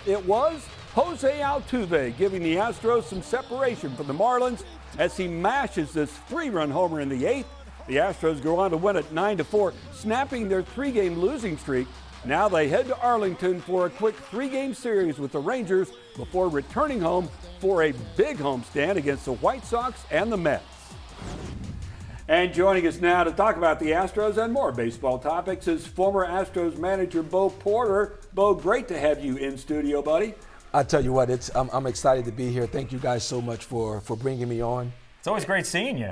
It was Jose Altuve giving the Astros some separation from the Marlins as he mashes this 3-run homer in the 8th. The Astros go on to win it 9-4, snapping their 3-game losing streak. Now they head to Arlington for a quick 3-game series with the Rangers before returning home for a big homestand against the White Sox and the Mets. And joining us now to talk about the Astros and more baseball topics is former Astros manager Bo Porter. Bo, great to have you in studio, buddy. I tell you what, I'm excited to be here. Thank you guys so much for bringing me on. It's always great seeing you.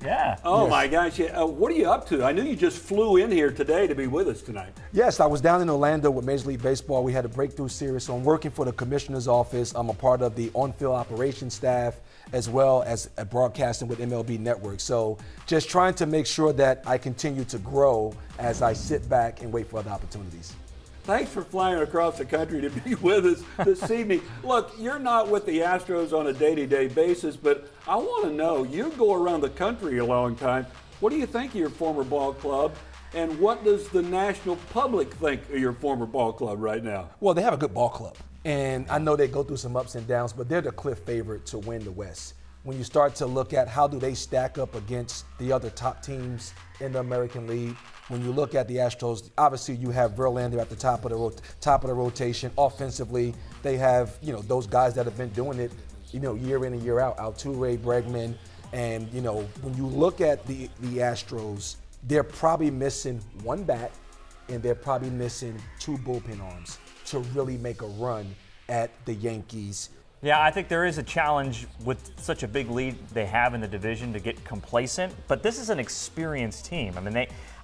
Yeah. Oh, yes. My gosh. What are you up to? I knew you just flew in here today to be with us tonight. Yes, I was down in Orlando with Major League Baseball. We had a breakthrough series, so I'm working for the commissioner's office. I'm a part of the on-field operations staff as well as broadcasting with MLB Network. So just trying to make sure that I continue to grow as I sit back and wait for other opportunities. Thanks for flying across the country to be with us this evening. Look, you're not with the Astros on a day-to-day basis, but I want to know, you go around the country a long time. What do you think of your former ball club, and what does the national public think of your former ball club right now? Well, they have a good ball club, and I know they go through some ups and downs, but they're the cliff favorite to win the West. When you start to look at how do they stack up against the other top teams in the American League, when you look at the Astros, obviously you have Verlander at the top of the rotation. Offensively, they have those guys that have been doing it year in and year out. Altuve, Bregman, and when you look at the Astros, they're probably missing one bat and they're probably missing 2 bullpen arms to really make a run at the Yankees. Yeah, I think there is a challenge with such a big lead they have in the division to get complacent, but this is an experienced team.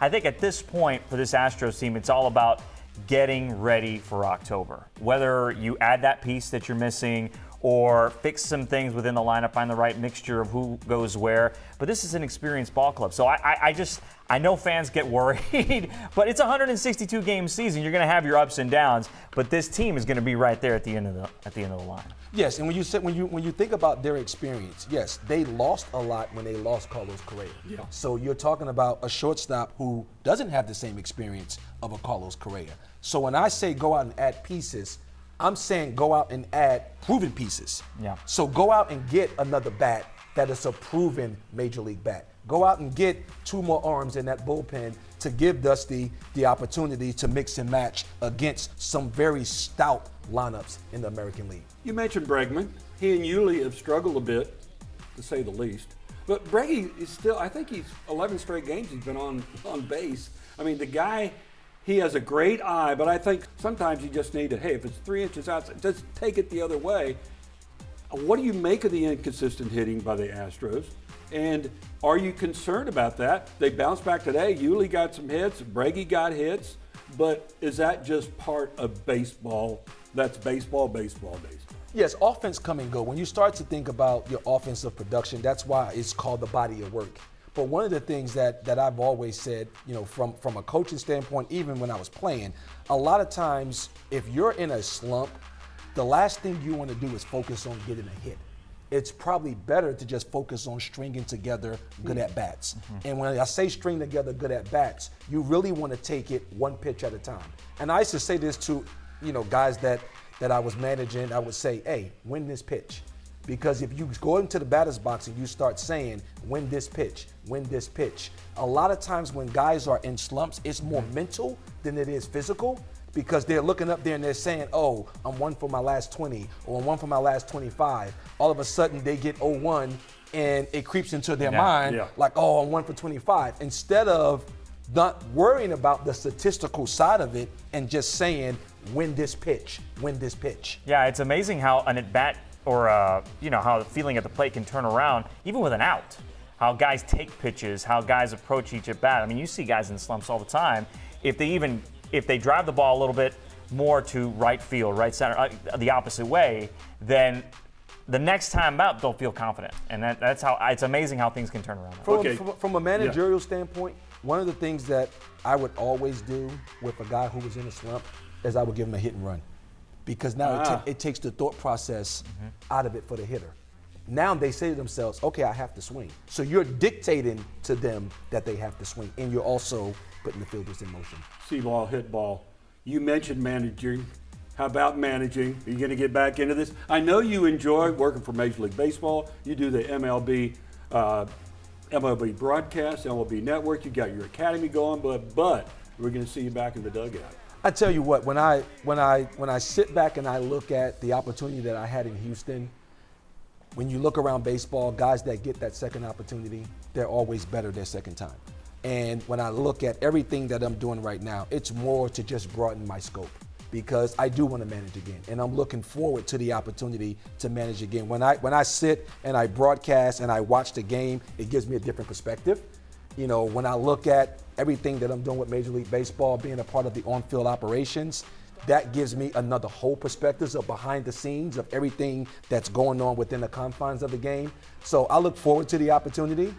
I think at this point for this Astros team, it's all about getting ready for October. Whether you add that piece that you're missing or fix some things within the lineup, find the right mixture of who goes where. But this is an experienced ball club. So I know fans get worried, but it's a 162-game season. You're going to have your ups and downs, but this team is going to be right there at the end of the line. Yes, and when you think about their experience, yes, they lost a lot when they lost Carlos Correa. Yeah. So you're talking about a shortstop who doesn't have the same experience of a Carlos Correa. So when I say go out and add pieces, I'm saying go out and add proven pieces. Yeah. So go out and get another bat that is a proven major league bat. Go out and get 2 more arms in that bullpen to give Dusty the opportunity to mix and match against some very stout lineups in the American League. You mentioned Bregman. He and Yuli have struggled a bit, to say the least. But Breggy is still, I think he's 11 straight games he's been on base. I mean, the guy, he has a great eye, but I think sometimes you just need to, hey, if it's 3 inches outside, just take it the other way. What do you make of the inconsistent hitting by the Astros? And are you concerned about that? They bounced back today. Yuli got some hits. Breggy got hits. But is that just part of baseball? That's baseball. Yes, offense come and go. When you start to think about your offensive production, that's why it's called the body of work. But one of the things that I've always said, from a coaching standpoint, even when I was playing, a lot of times if you're in a slump, the last thing you want to do is focus on getting a hit. It's probably better to just focus on stringing together good at-bats. Mm-hmm. And when I say string together good at-bats, you really want to take it one pitch at a time. And I used to say this to, guys that I was managing. I would say, hey, win this pitch. Because if you go into the batter's box and you start saying, win this pitch, a lot of times when guys are in slumps, it's more mental than it is physical. Because they're looking up there and they're saying, oh, I'm 1 for my last 20 or I'm 1 for my last 25. All of a sudden they get 0-1 and it creeps into their mind like, oh, I'm 1 for 25. Instead of not worrying about the statistical side of it and just saying, win this pitch. Yeah, it's amazing how an at-bat or, how the feeling at the plate can turn around, even with an out. How guys take pitches, how guys approach each at-bat. I mean, you see guys in slumps all the time. If they drive the ball a little bit more to right field, right center, the opposite way, then the next time out they'll feel confident. And that's how it's amazing how things can turn around. From a managerial standpoint, one of the things that I would always do with a guy who was in a slump is I would give him a hit and run. Because now it takes the thought process out of it for the hitter. Now they say to themselves, okay, I have to swing. So you're dictating to them that they have to swing, and you're also putting the fielders in motion. See ball, hit ball. You mentioned managing. How about managing? Are you going to get back into this? I know you enjoy working for Major League Baseball. You do the MLB broadcast, MLB Network. You got your academy going, but we're going to see you back in the dugout. I tell you what, when I sit back and I look at the opportunity that I had in Houston, when you look around baseball, guys that get that second opportunity, they're always better their second time. And when I look at everything that I'm doing right now, it's more to just broaden my scope, because I do want to manage again, and I'm looking forward to the opportunity to manage again. When I sit and I broadcast and I watch the game, it gives me a different perspective. You know, when I look at everything that I'm doing with Major League Baseball, being a part of the on-field operations, that gives me another whole perspective of behind the scenes of everything that's going on within the confines of the game. So I look forward to the opportunity.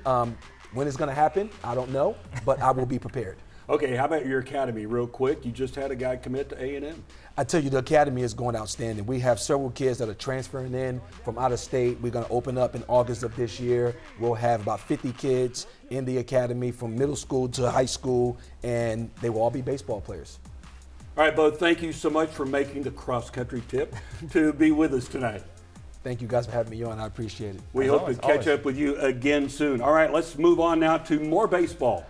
When it's going to happen, I don't know, but I will be prepared. Okay, how about your academy real quick? You just had a guy commit to A&M. I tell you, the academy is going outstanding. We have several kids that are transferring in from out of state. We're going to open up in August of this year. We'll have about 50 kids in the academy from middle school to high school, and they will all be baseball players. All right, Bo, thank you so much for making the cross-country trip to be with us tonight. Thank you guys for having me on. I appreciate it. We hope to catch up with you again soon. All right, let's move on now to more baseball.